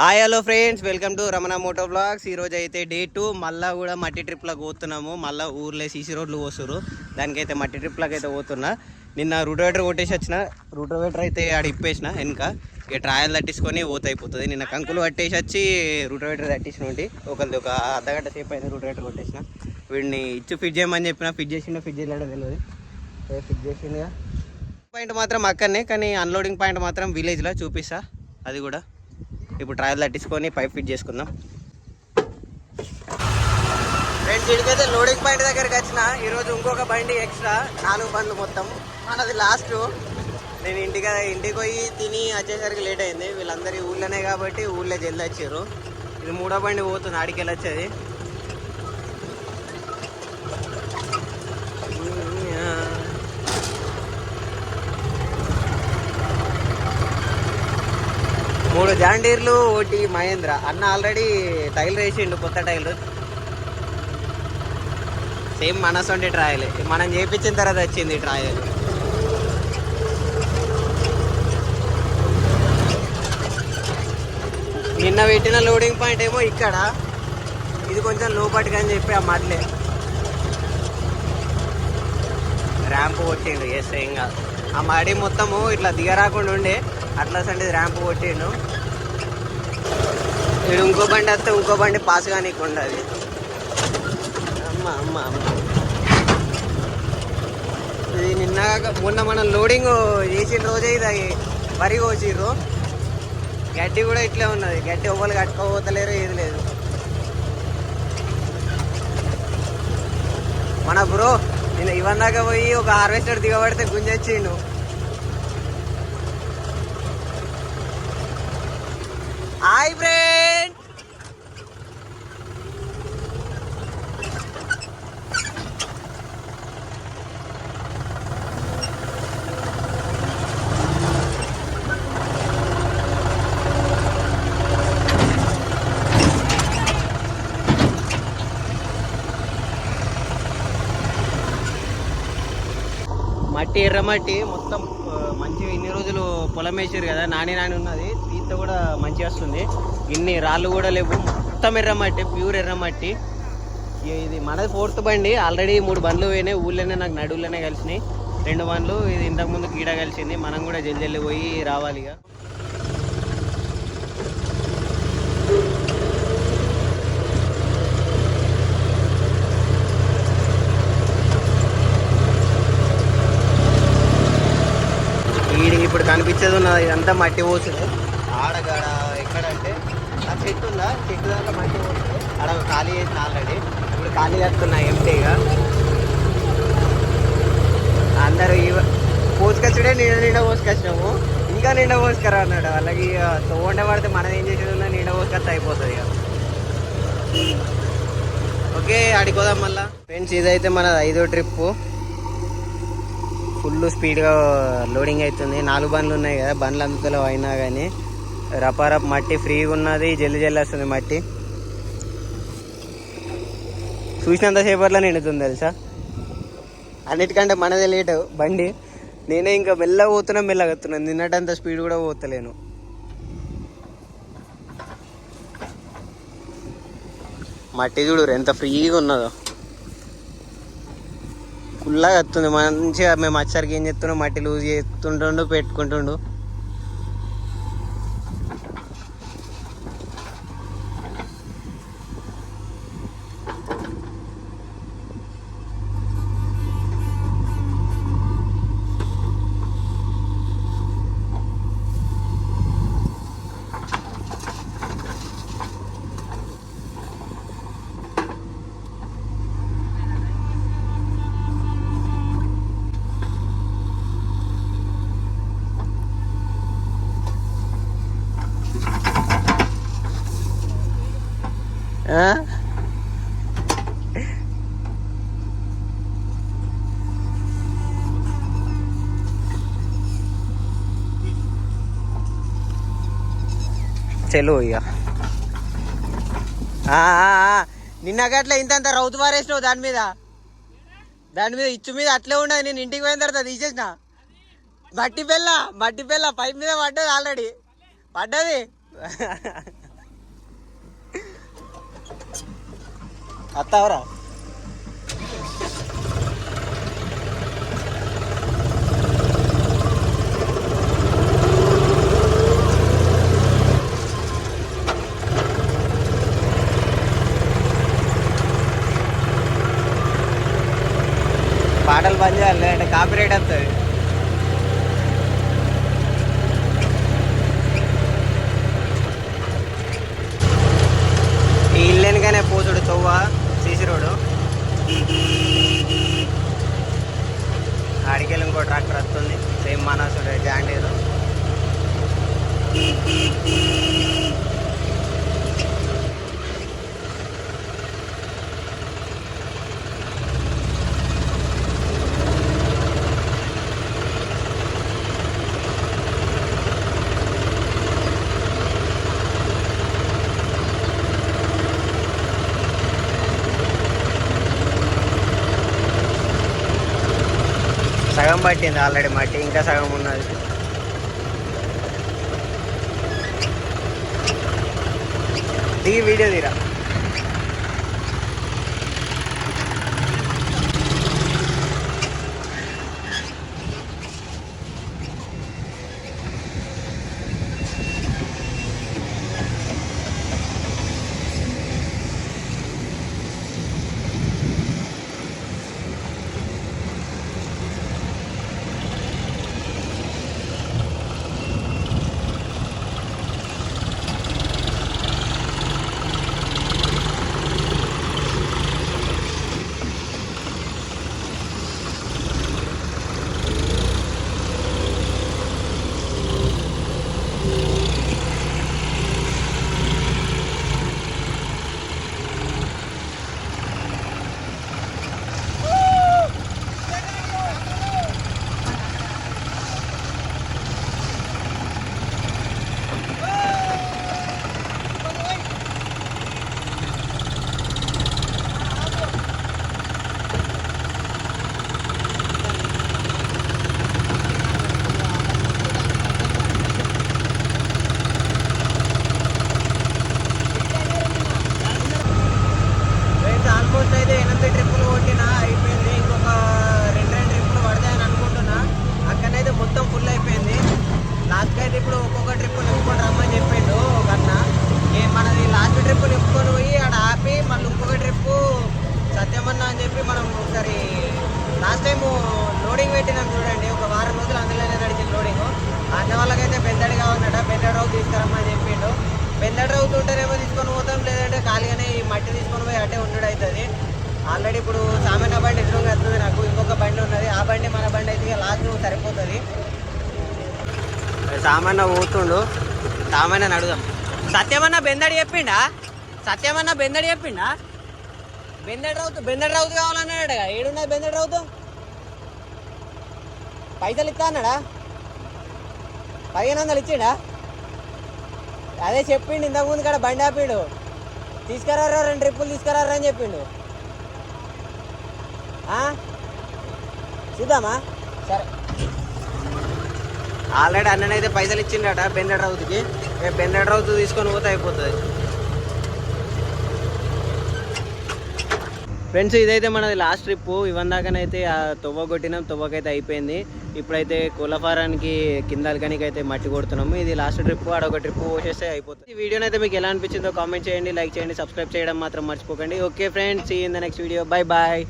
Hi hello friends, welcome to Ramana moto blogs. ఈరోజు అయితే day 2 మళ్ళీ కూడా మట్టి ట్రిప్లో పోతున్నాము. మళ్ళీ ఊర్లో సీసీ రోడ్లు పోస్తున్నారు. దానికైతే మట్టి ట్రిప్లోకి అయితే పోతున్నా. నిన్న రూటోవేటర్ కొట్టేసి వచ్చిన. రూటోవేటర్ అయితే ఆడ ఇప్పేసిన వెనుక. ఇక ట్రాయల్ తట్టించుకొని పోత అయిపోతుంది. నిన్న కంకులు పట్టేసి వచ్చి రూటోవేటర్ తట్టించిన ఉండి ఒక అర్ధగంట సేపు అయితే రూటోవేటర్ కొట్టేసిన. వీడిని ఇచ్చి ఫిట్ చేయమని చెప్పిన. ఫిట్ చేసిండో ఫిట్ చేయలేడో తెలియదు. ఫిట్ చేసిందిగా. పాయింట్ మాత్రం అక్కడనే, కానీ అన్లోడింగ్ పాయింట్ మాత్రం విలేజ్లో చూపిస్తా. అది కూడా ఇప్పుడు ట్రయల్ తట్టించుకొని పైప్ ఫిట్ చేసుకుందాం. ఫ్రెండ్స్, ఇడికైతే లోడింగ్ పాయింట్ దగ్గరికి వచ్చిన. ఈరోజు ఇంకొక బండి ఎక్స్ట్రా, 4 బండ్లు మొత్తం. మనది లాస్ట్. నేను ఇంటికి పోయి తిని వచ్చేసరికి లేట్ అయింది. వీళ్ళందరి ఊళ్ళోనే కాబట్టి ఊళ్ళో జల్ది వచ్చారు. ఇది 3వ బండి పోతుంది, ఆడికి వెళ్ళి వచ్చేది. మూడు జాండీర్లు, ఒకటి మహేంద్ర. అన్న ఆల్రెడీ టైల్ వేసిండు, కొత్త టైల్. సేమ్ మనసొంటి ట్రాయల్ మనం చేయించిన తర్వాత వచ్చింది ట్రాయల్. నిన్న పెట్టిన లోడింగ్ పాయింట్ ఏమో ఇక్కడ, ఇది కొంచెం లోపటికి అని చెప్పి ఆ మడ్లే ర్యాంప్ కొట్టిండు. ఎస్, ఏం కాదు. ఆ మడి మొత్తము ఇట్లా దిగరాకుండా ఉండే, అట్లా సండి ర్యాంప్ కొట్టిండు. ఇక్కడ ఇంకో బండి వస్తే ఇంకో బండి పాస్ కానీ ఉండదు. అమ్మ అమ్మ అమ్మ, ఇది మొన్న మనం లోడింగ్ చేసిన రోజే ఇది వరి కోసిర్రు. గడ్డి కూడా ఇట్లే ఉన్నది. గడ్డి ఎవ్వరు కట్టుకోపోతలేరు, ఏది లేదు. మన బ్రో నేను ఇవన్నాక పోయి ఒక హార్వెస్టర్ దిగబడితే గుంజొచ్చిండు. హాయ్ ఫ్రెండ్, మట్టి ఎర్రమట్టి మొత్తం మంచిగా. ఇన్ని రోజులు పొలం వేసారు కదా, నాని ఉన్నది. తీత కూడా మంచిగా వస్తుంది. ఇన్ని రాళ్ళు కూడా లేవు, మొత్తం ఎర్రమట్టి, ప్యూర్ ఎర్రమట్టి. ఇది మనది 4th బండి. ఆల్రెడీ 3 బండ్లు పోయినాయి ఊళ్ళోనే, నాకు నడువులోనే కలిసినాయి 2 బండ్లు. ఇది ఇంతకుముందు గీడ కలిసింది. మనం కూడా జల్ది పోయి రావాలి. ఇక ఇప్పుడు కనిపించేది ఉన్నది ఇదంతా మట్టి పోసుడు. ఆడగాడ ఎక్కడంటే ఆ చెట్టు ఉందా, చెట్టు దాంట్లో మట్టి పోసుడు. ఆడ ఖాళీ చేసిన ఆల్రెడీ. ఇప్పుడు ఖాళీ చేస్తున్నాయి ఎంటీగా. అందరూ పోసుకొచ్చుడే నిండా పోసుకొచ్చినాము. ఇంకా నిండా పోసుకరా అన్నాడు. వాళ్ళకి తోండ పడితే మనం ఏం చేసేది ఉన్నా నిండా పోసుకొస్తే అయిపోతుంది. ఇక ఓకే, ఆడిపోదాం మళ్ళా. ఫ్రెండ్స్, ఇదైతే మన 5వ ట్రిప్పు. ఫుల్ స్పీడ్గా లోడింగ్ అవుతుంది. 4 బండ్లు ఉన్నాయి కదా, బండ్లు అందులో అయినా కానీ రపారప్ మట్టి ఫ్రీగా ఉన్నది. జల్లి వస్తుంది మట్టి. చూసినంత సేపట్లో నిండుతుంది తెలుసా. అన్నిటికంటే మనదే లేటు బండి. నేనే ఇంకా మెల్లగా మెల్లగొస్తున్నాను. నిన్నటంత స్పీడ్ కూడా పోతలేను. మట్టి చూడు ఎంత ఫ్రీగా ఉన్నదో. ఫుల్లాగా వస్తుంది మంచిగా. మేము వచ్చరికి ఏం చేస్తున్నాం, మట్టి లూజ్ చేస్తుంటుండు, పెట్టుకుంటుండు. చెలు ఇక నిన్న గట్ల ఇంత రౌతు పారేసినావు దాని మీద ఇచ్చు మీద అట్లే ఉండదు. నేను ఇంటికి పోయిన తర్వాత తీసేసిన. మట్టి పిల్ల పైప్ మీద పడ్డది, ఆల్రెడీ పడ్డది. అత్తావరా పాటలు బంద్ చేయాలి అంటే కాపీ రైట్ వస్తుంది. ఈ ఇల్లెనికనే పోతుడు తొవ్వ సీసీ రోడ్డు ఆడికెళ్ళి ఇంకో ట్రాక్టర్ వస్తుంది సేమ్ మనసుడు జాండీరు. సగం పట్టింది ఆల్రెడీ మట్టి, ఇంకా సగం ఉన్నది. దిగి వీడియో తీరా. ఆల్మోస్ట్ అయితే 8 ట్రిప్పులు కొట్టినా అయిపోయింది. ఇంకొక 2 ట్రిప్పులు పడతాయని అనుకుంటున్నా. అక్కడనైతే మొత్తం ఫుల్ అయిపోయింది. లాస్ట్ అయితే ఇప్పుడు ఒక్కొక్క ట్రిప్పు నింపుకొని రమ్మని చెప్పిండు ఒక అన్న. మనది లాస్ట్ ట్రిప్పు నింపుకొని పోయి ఆడ ఆపి మళ్ళీ ఇంకొక ట్రిప్పు సత్యమన్న అని చెప్పి మనం ఒకసారి లాస్ట్ టైము లోడింగ్ పెట్టినాం చూడండి. ఒక వారం రోజులు అందులోనే నడిచింది లోడింగ్. అన్న వాళ్ళకైతే బెందడి కావాలన్నట, బెందడి రావు తీసుకురమ్మని చెప్పిండు. బెందడి రౌతుంటేనేమో తీసుకొని పోతాం, లేదంటే ఖాళీగానే ఈ మట్టి తీసుకొని పోయి అట్టే ఉండడు అవుతుంది. ఆల్రెడీ ఇప్పుడు సామాన్య బండి ఎదురుగా వస్తుంది నాకు, ఇంకొక బండి ఉన్నది. ఆ బండి మన బండి అయితే లాస్ట్ సరిపోతుంది. సామాన్య పోతుండు, సామాన్యని అడుగుదాం. సత్యమన్న బెందడి చెప్పిండా? సత్యమన్న బెందడి చెప్పిండా? బెందడి రౌతు కావాలన్నాడు. ఏడున్నది బెందడి రౌతు? పైసలు ఇస్తా అన్నాడా? 1500 ఇచ్చిండా? అదే చెప్పిండు ఇంతకుముందు కాడ బండి ఆపిండు, తీసుకురారా 2 ట్రిప్పులు తీసుకురారా అని చెప్పిండు. చూద్దామా? సరే. ఆల్రెడీ అన్ననైతే పైసలు ఇచ్చిండట బెందడి రౌతుకి. బెందడి రౌతు తీసుకొని పోతే అయిపోతుంది. ఫ్రెండ్స్, ఇదైతే మనది లాస్ట్ ట్రిప్పు. ఇవందాకనైతే ఆ తొవ్వ కొట్టినాం, తొవ్వకైతే అయిపోయింది. ఇప్పుడైతే కోళ్ళఫారానికి కిందలకనికి అయితే మట్టి కొడుతున్నాము. ఇది లాస్ట్ ట్రిప్, అడొక ట్రిప్ పోసేస్తే అయిపోతుంది. ఈ వీడియోని అయితే మీకు ఎలా అనిపించిందో కామెంట్ చేయండి, లైక్ చేయండి, సబ్స్క్రైబ్ చేయడం మాత్రం మర్చిపోకండి. Okay friends, see in the next video. Bye bye.